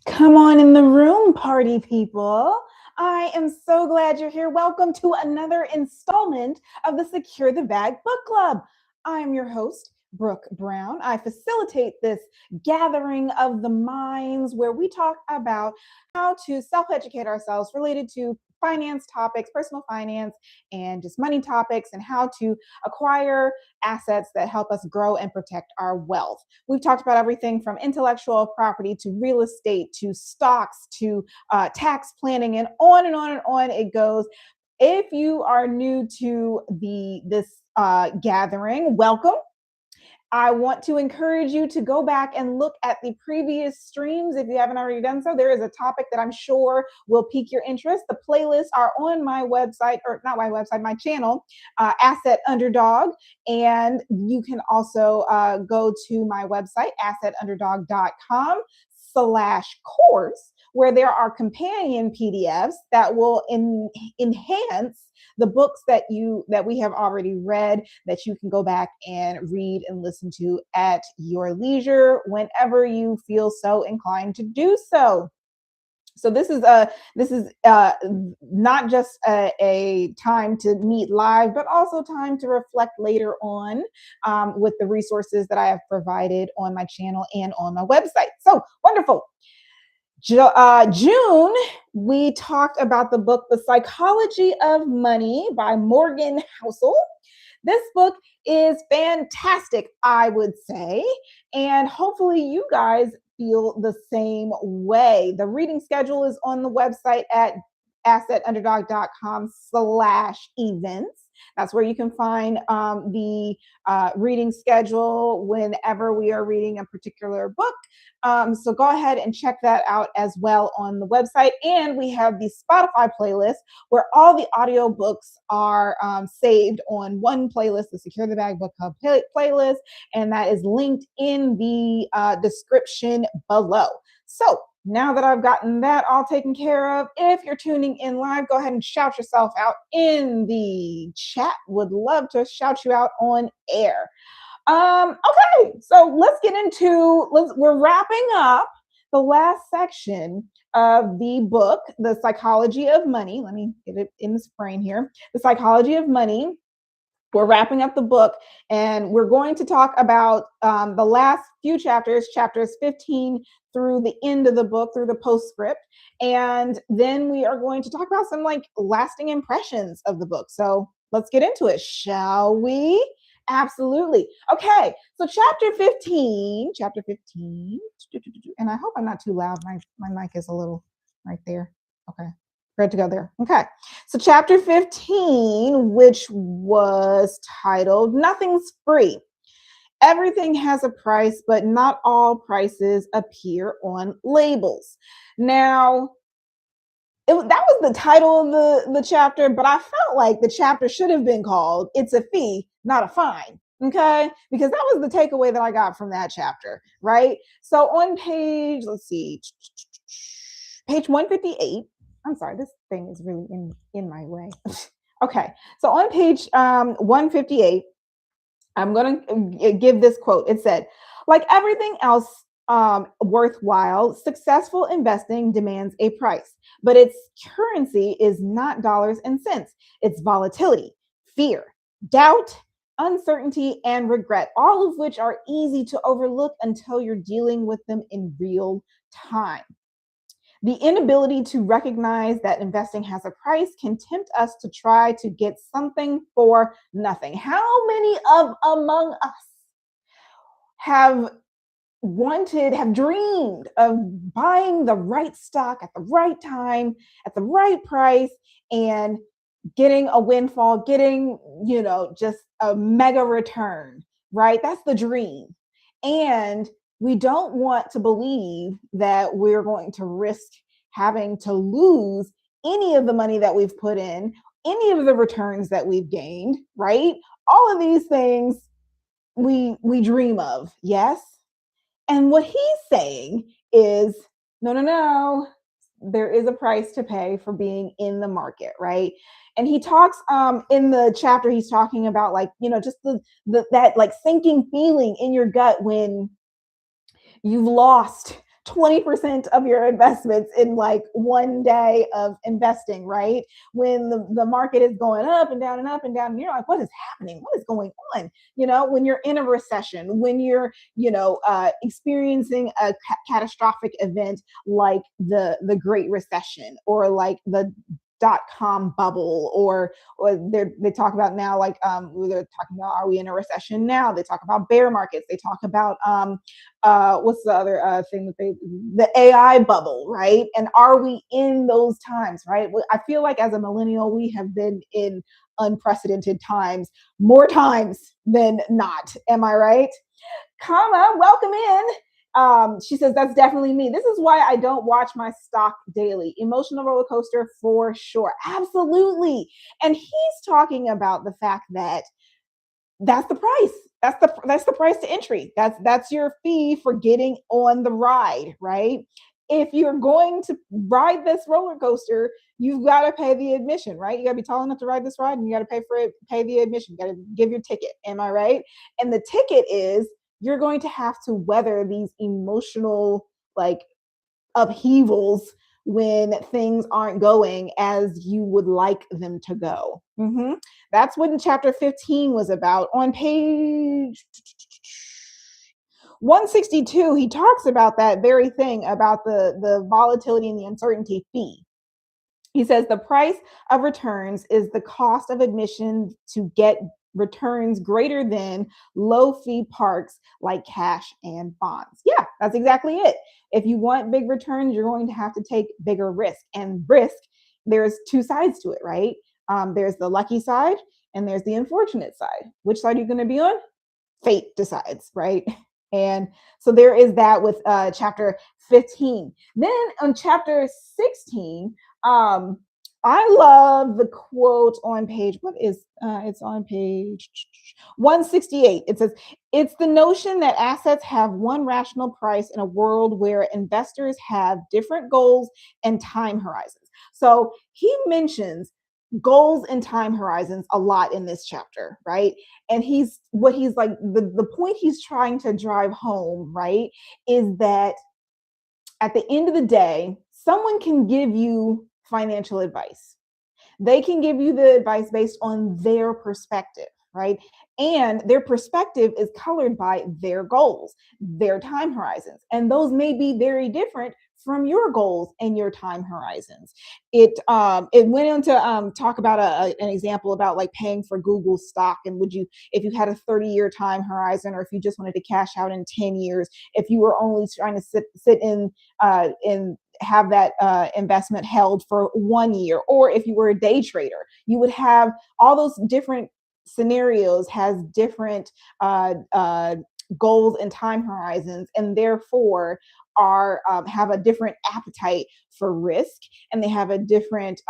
Come on in the room, party people. I am so glad you're here. Welcome to another installment of the Secure the Bag Book Club. I'm your host, Brooke Brown. I facilitate this gathering of the minds where we talk about how to self-educate ourselves related to finance topics, personal finance, and just money topics, and how to acquire assets that help us grow and protect our wealth. We've talked about everything from intellectual property to real estate to stocks to tax planning, and on and on and on it goes. If you are new to this gathering, welcome. I want to encourage you to go back and look at the previous streams if you haven't already done so. There is a topic that I'm sure will pique your interest. The playlists are on my website, or not my website, my channel, Asset Underdog. And you can also go to my website, assetunderdog.com/course, where there are companion PDFs that will enhance the books that we have already read, that you can go back and read and listen to at your leisure whenever you feel so inclined to do so. So this is not just a time to meet live, but also time to reflect later on with the resources that I have provided on my channel and on my website. So wonderful. June, we talked about the book, The Psychology of Money by Morgan Housel. This book is fantastic, I would say, and hopefully you guys feel the same way. The reading schedule is on the website at assetunderdog.com/events. That's where you can find the reading schedule whenever we are reading a particular book. So go ahead and check that out as well on the website. And we have the Spotify playlist where all the audiobooks are saved on one playlist, the Secure the Bag Book Club playlist, and that is linked in the description below. So now that I've gotten that all taken care of, if you're tuning in live, go ahead and shout yourself out in the chat. Would love to shout you out on air. Okay, so let's get into, we're wrapping up the last section of the book, The Psychology of Money. Let me get it in the brain here. The Psychology of Money. We're wrapping up the book, and we're going to talk about the last few chapters 15 through the end of the book, through the postscript. And then we are going to talk about some lasting impressions of the book. So let's get into it, shall we? Absolutely. Okay, so chapter 15, and I hope I'm not too loud. My mic is a little right there. Okay. Good to go there. Okay. So chapter 15, which was titled Nothing's Free. Everything has a price, but not all prices appear on labels. Now, that was the title of the chapter, but I felt like the chapter should have been called It's a Fee, Not a Fine. Okay, because that was the takeaway that I got from that chapter, right? So on page, page 158. I'm sorry, this thing is really in my way. Okay, so on page 158, I'm going to give this quote. It said, like everything else worthwhile, successful investing demands a price, but its currency is not dollars and cents. It's volatility, fear, doubt, uncertainty, and regret, all of which are easy to overlook until you're dealing with them in real time. The inability to recognize that investing has a price can tempt us to try to get something for nothing. How many among us have dreamed of buying the right stock at the right time, at the right price, and getting a windfall, getting, just a mega return, right? That's the dream. And we don't want to believe that we're going to risk having to lose any of the money that we've put in, any of the returns that we've gained, right? All of these things we dream of, yes? And what he's saying is, no, there is a price to pay for being in the market, right? And he talks in the chapter, he's talking about just that sinking feeling in your gut when you've lost 20% of your investments in like one day of investing, right? When the market is going up and down and up and down, and you're like, what is happening? What is going on? When you're in a recession, when you're, experiencing a catastrophic event like the Great Recession, or like the dot-com bubble, or they talk about now, like they're talking about, are we in a recession now? They talk about bear markets. They talk about what's the other thing that the AI bubble, right? And are we in those times, right? I feel like as a millennial, we have been in unprecedented times, more times than not. Am I right? Comma, welcome in. She says, that's definitely me. This is why I don't watch my stock daily. Emotional roller coaster for sure. Absolutely. And he's talking about the fact that that's the price. That's the price to entry. That's your fee for getting on the ride, right? If you're going to ride this roller coaster, you've got to pay the admission, right? You got to be tall enough to ride this ride, and you got to pay for it, pay the admission. You got to give your ticket. Am I right? And the ticket is you're going to have to weather these emotional like upheavals when things aren't going as you would like them to go. That's what chapter 15 was about. On page 162, he talks about that very thing, about the volatility and the uncertainty fee. He says the price of returns is the cost of admission to get returns greater than low fee parks like cash and bonds. Yeah, that's exactly it. If you want big returns, you're going to have to take bigger risk. And risk, there's two sides to it, right? There's the lucky side and there's the unfortunate side. Which side are you going to be on? Fate decides, right? And so there is that with chapter 15. Then on chapter 16, I love the quote on page, it's on page 168. It says, it's the notion that assets have one rational price in a world where investors have different goals and time horizons. So he mentions goals and time horizons a lot in this chapter, right? And he's like, the point he's trying to drive home, right, is that at the end of the day, someone can give you financial advice. They can give you the advice based on their perspective, right? And their perspective is colored by their goals, their time horizons. And those may be very different from your goals and your time horizons. It went on to talk about an example about like paying for Google stock, and if you had a 30-year time horizon, or if you just wanted to cash out in 10 years, if you were only trying to sit in have that investment held for 1 year, or if you were a day trader, you would have all those different scenarios, has different goals and time horizons, and therefore have a different appetite for risk, and they have a different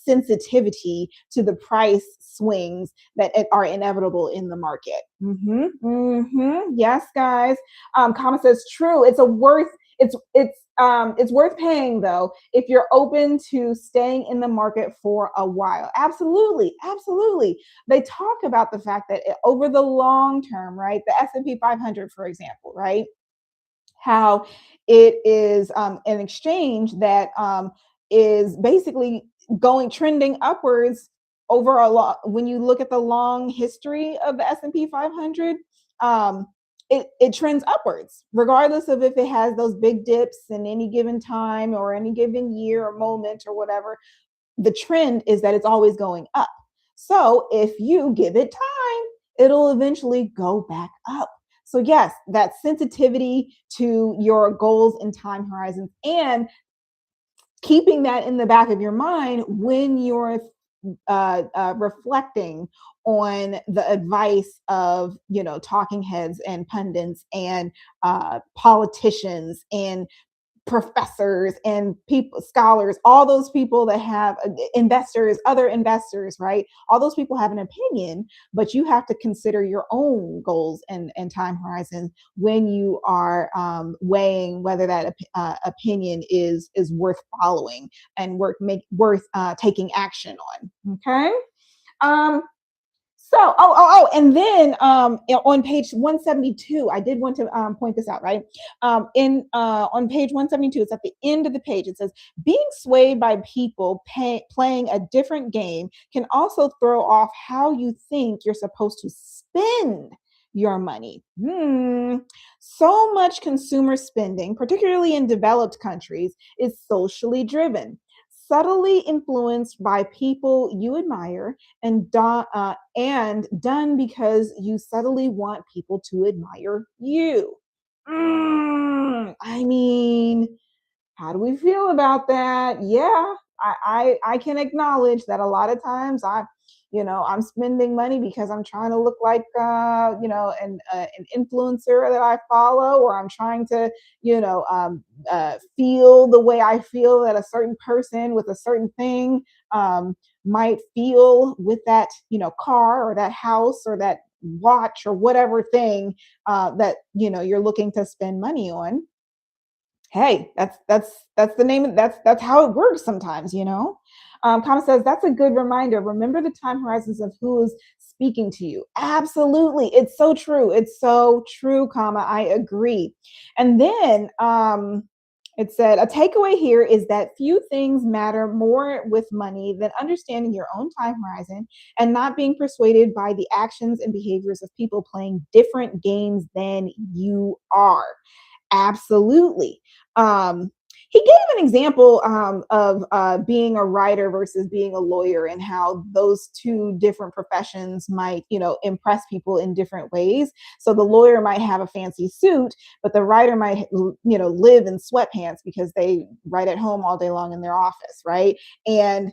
sensitivity to the price swings that are inevitable in the market. Yes, guys. Kama says true. It's worth paying, though, if you're open to staying in the market for a while. Absolutely. They talk about the fact that over the long term, right? The S&P 500, for example, right? How it is an exchange that is basically trending upwards over a lot. When you look at the long history of the S&P 500, it trends upwards, regardless of if it has those big dips in any given time or any given year or moment or whatever. The trend is that it's always going up. So if you give it time, it'll eventually go back up. So yes, that sensitivity to your goals and time horizons, and keeping that in the back of your mind when you're reflecting on the advice of talking heads and pundits and politicians and professors and scholars, all those people that have other investors, right? All those people have an opinion, but you have to consider your own goals and time horizons when you are weighing whether that opinion is worth following and worth taking action on. Okay. So, and then on page 172, I did want to point this out, right? In On page 172, it's at the end of the page. It says, being swayed by people playing a different game can also throw off how you think you're supposed to spend your money. So much consumer spending, particularly in developed countries, is socially driven, subtly influenced by people you admire, and done because you subtly want people to admire you. I mean, how do we feel about that? Yeah, I can acknowledge that a lot of times I'm spending money because I'm trying to look like an influencer that I follow, or I'm trying to feel the way I feel that a certain person with a certain thing might feel with that car or that house or that watch or whatever thing that you're looking to spend money on. Hey, that's the name. That's how it works sometimes, you know. Kama says that's a good reminder. Remember the time horizons of who is speaking to you. Absolutely, it's so true. It's so true, Kama. I agree. And then it said a takeaway here is that few things matter more with money than understanding your own time horizon and not being persuaded by the actions and behaviors of people playing different games than you are. Absolutely. Um, he gave an example of being a writer versus being a lawyer, and how those two different professions might, impress people in different ways. So the lawyer might have a fancy suit, but the writer might, live in sweatpants because they write at home all day long in their office, right? And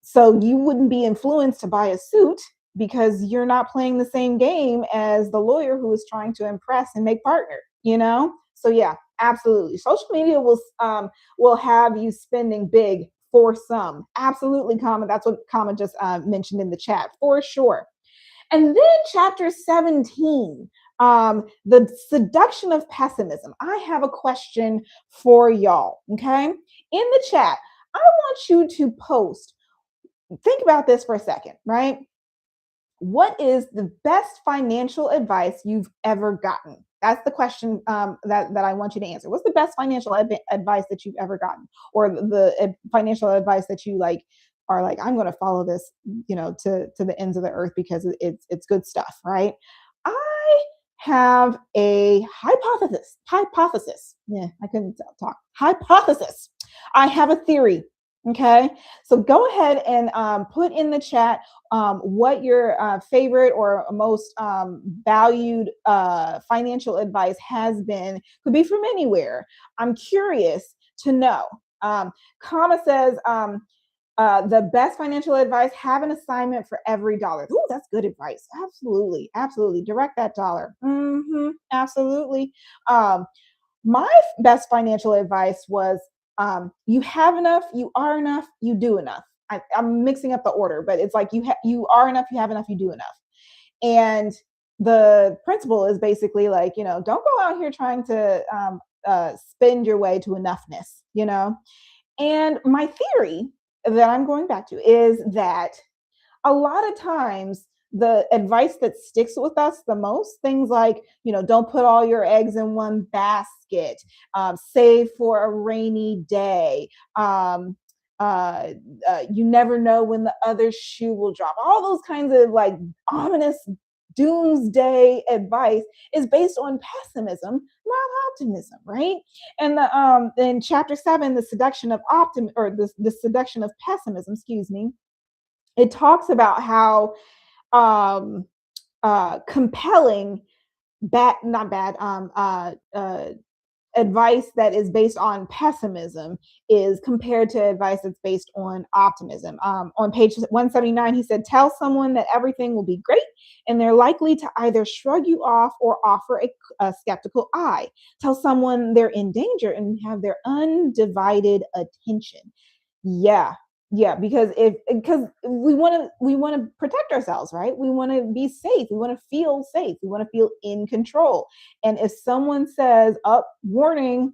so you wouldn't be influenced to buy a suit because you're not playing the same game as the lawyer who is trying to impress and make partner. So yeah, absolutely. Social media will have you spending big for some. Absolutely, Kama. That's what Kama just mentioned in the chat for sure. And then chapter 17, the seduction of pessimism. I have a question for y'all. Okay, in the chat, I want you to post. Think about this for a second, right? What is the best financial advice you've ever gotten? That's the question that I want you to answer. What's the best financial advice that you've ever gotten, or the financial advice that you are like, I'm going to follow this, to the ends of the earth because it's good stuff, right? I have a hypothesis. Hypothesis. Yeah, I couldn't talk. Hypothesis. I have a theory. Okay, so go ahead and put in the chat what your favorite or most valued financial advice has been. Could be from anywhere. I'm curious to know. Kama says the best financial advice: have an assignment for every dollar. Ooh, that's good advice. Absolutely, absolutely. Direct that dollar. Absolutely. My best financial advice was you have enough, you are enough, you do enough. I'm mixing up the order, but it's like you are enough, you have enough, you do enough. And the principle is basically like, don't go out here trying to spend your way to enoughness. And my theory that I'm going back to is that a lot of times the advice that sticks with us the most, things like, don't put all your eggs in one basket, save for a rainy day, you never know when the other shoe will drop. All those kinds of like ominous doomsday advice is based on pessimism, not optimism, right? And in chapter 7, the seduction of the seduction of pessimism, excuse me, it talks about how compelling not bad advice that is based on pessimism is compared to advice that's based on optimism. On page 179, he said, tell someone that everything will be great, and they're likely to either shrug you off or offer a skeptical eye. Tell someone they're in danger and have their undivided attention. Yeah, because we want to protect ourselves, right? We want to be safe. We want to feel safe. We want to feel in control. And if someone says, "Up, warning,"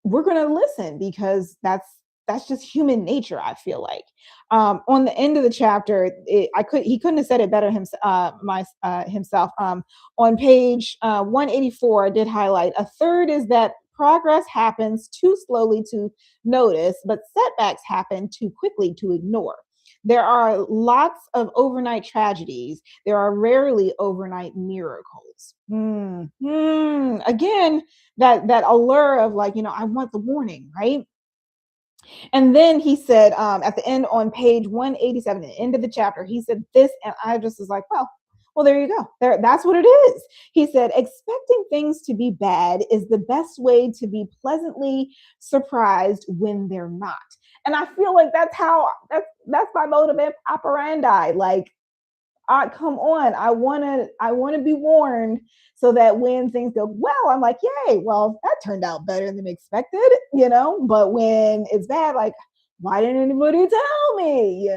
we're going to listen because that's that's just human nature, I feel like. On the end of the chapter, he couldn't have said it better himself. On page 184, I did highlight a third is that progress happens too slowly to notice, but setbacks happen too quickly to ignore. There are lots of overnight tragedies. There are rarely overnight miracles. Again, that allure of like, I want the warning, right? And then he said, at the end on page 187, the end of the chapter, he said this, and I just was like, well, there you go. That's what it is. He said, expecting things to be bad is the best way to be pleasantly surprised when they're not. And I feel like that's my modus operandi. Like, come on, I wanna be warned so that when things go well, I'm like, yay, well, that turned out better than expected. But when it's bad, like, why didn't anybody tell me?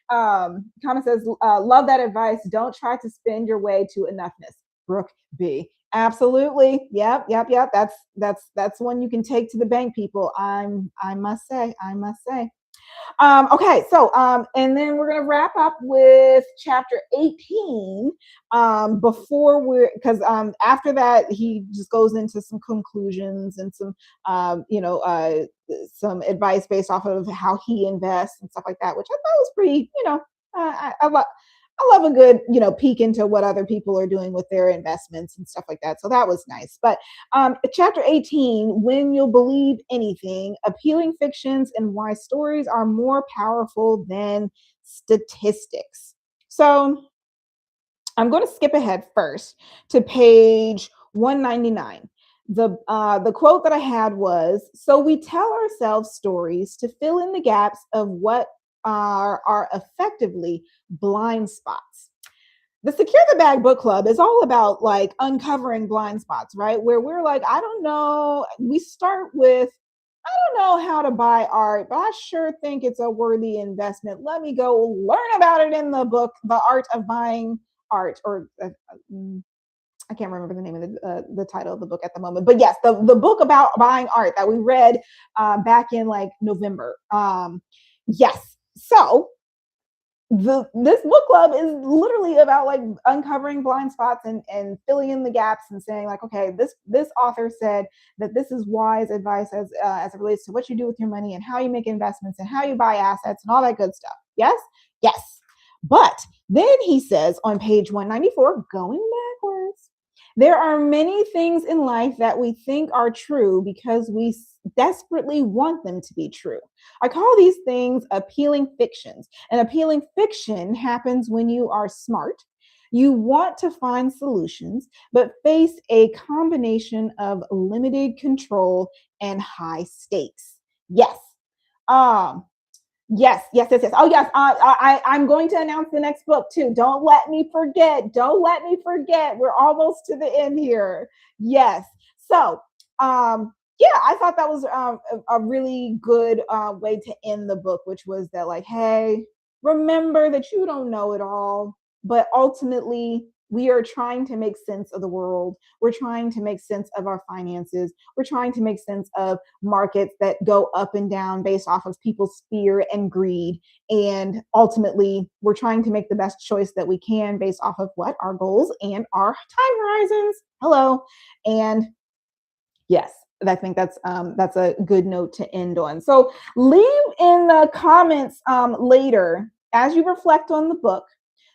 Comment says, love that advice. Don't try to spend your way to enoughness. Brooke B. Absolutely. Yep. That's one you can take to the bank, people. I must say. Okay, so and then we're gonna wrap up with chapter 18. Before because after that he just goes into some conclusions and some advice based off of how he invests and stuff like that, which I thought was pretty. I love a good, peek into what other people are doing with their investments and stuff like that. So that was nice. But chapter 18, When You'll Believe Anything, Appealing Fictions and Why Stories Are More Powerful Than Statistics. So I'm going to skip ahead first to page 199. The quote that I had was, so we tell ourselves stories to fill in the gaps of what are effectively blind spots. The Secure the Bag book club is all about like uncovering blind spots, right? Where we're like, I don't know. We start with, I don't know how to buy art, but I sure think it's a worthy investment. Let me go learn about it in the book, The Art of Buying Art, or I can't remember the name of the title of the book at the moment, but yes, the book about buying art that we read back in like November. Yes, so this book club is literally about like uncovering blind spots and filling in the gaps and saying like, okay, this author said that this is wise advice as it relates to what you do with your money and how you make investments and how you buy assets and all that good stuff. Yes. But then he says on page 194, going backwards, there are many things in life that we think are true because we desperately want them to be true. I call these things appealing fictions. An appealing fiction happens when you are smart. You want to find solutions, but face a combination of limited control and high stakes. Yes. Yes. Oh, yes. I'm going to announce the next book too. Don't let me forget. We're almost to the end here. Yes. So, yeah, I thought that was a really good way to end the book, which was that like, hey, remember that you don't know it all, but ultimately we are trying to make sense of the world. We're trying to make sense of our finances. We're trying to make sense of markets that go up and down based off of people's fear and greed. And ultimately, we're trying to make the best choice that we can based off of what our goals and our time horizons. Hello. And yes, I think that's a good note to end on. So leave in the comments later as you reflect on the book.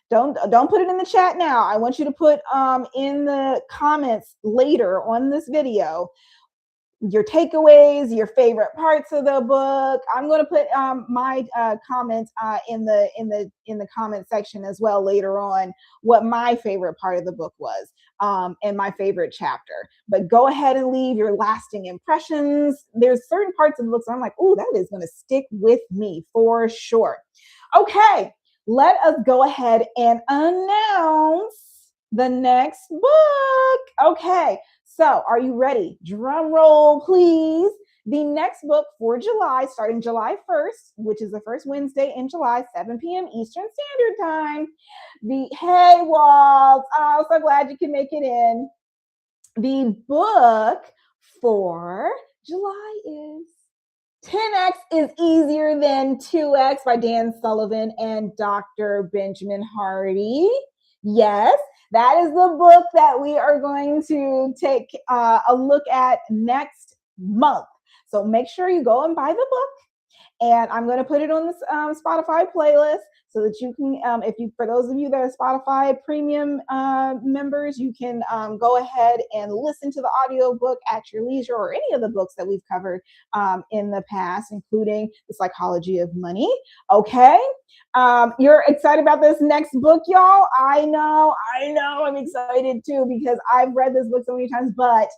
Don't put it in the chat now. I want you to put in the comments later on this video your takeaways, your favorite parts of the book. I'm going to put my comments in the comment section as well later on what my favorite part of the book was and my favorite chapter. But go ahead and leave your lasting impressions. There's certain parts of the book that I'm like, oh, that is going to stick with me for sure. Okay. Let us go ahead and announce the next book. Okay, so are you ready? Drum roll, please. The next book for July, starting July 1st, which is the first Wednesday in July, 7 p.m. Eastern Standard Time. Hey, Walt, I'm so glad you can make it in. The book for July is 10x is Easier Than 2x by Dan Sullivan and Dr. Benjamin Hardy. Yes, that is the book that we are going to take a look at next month. So make sure you go and buy the book. And I'm going to put it on this Spotify playlist so that you can, for those of you that are Spotify premium members, you can go ahead and listen to the audiobook at your leisure, or any of the books that we've covered in the past, including The Psychology of Money. Okay. You're excited about this next book, y'all? I know, I'm excited too, because I've read this book so many times, but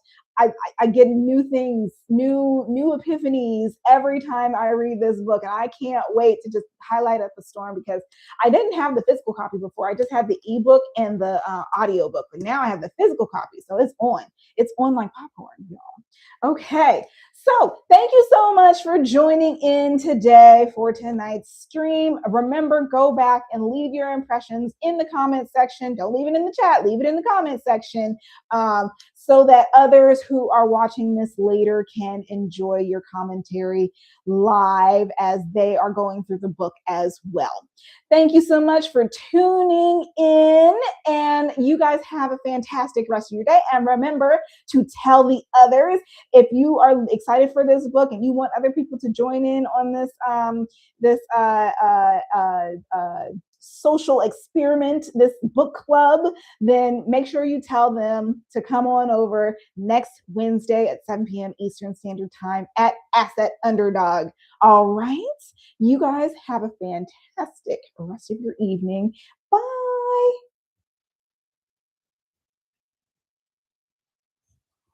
I get new things, new epiphanies every time I read this book. And I can't wait to just highlight up the storm, because I didn't have the physical copy before. I just had the ebook and the audiobook, but now I have the physical copy. So it's on like popcorn, y'all. Okay. So thank you so much for joining in today for tonight's stream. Remember, go back and leave your impressions in the comment section. Don't leave it in the chat, leave it in the comment section, so that others who are watching this later can enjoy your commentary live as they are going through the book as well. Thank you so much for tuning in, and you guys have a fantastic rest of your day. And remember to tell the others. If you are excited for this book and you want other people to join in on this social experiment, this book club, then make sure you tell them to come on over next Wednesday at 7 p.m. Eastern Standard Time at Asset Underdog. All right. You guys have a fantastic rest of your evening. Bye.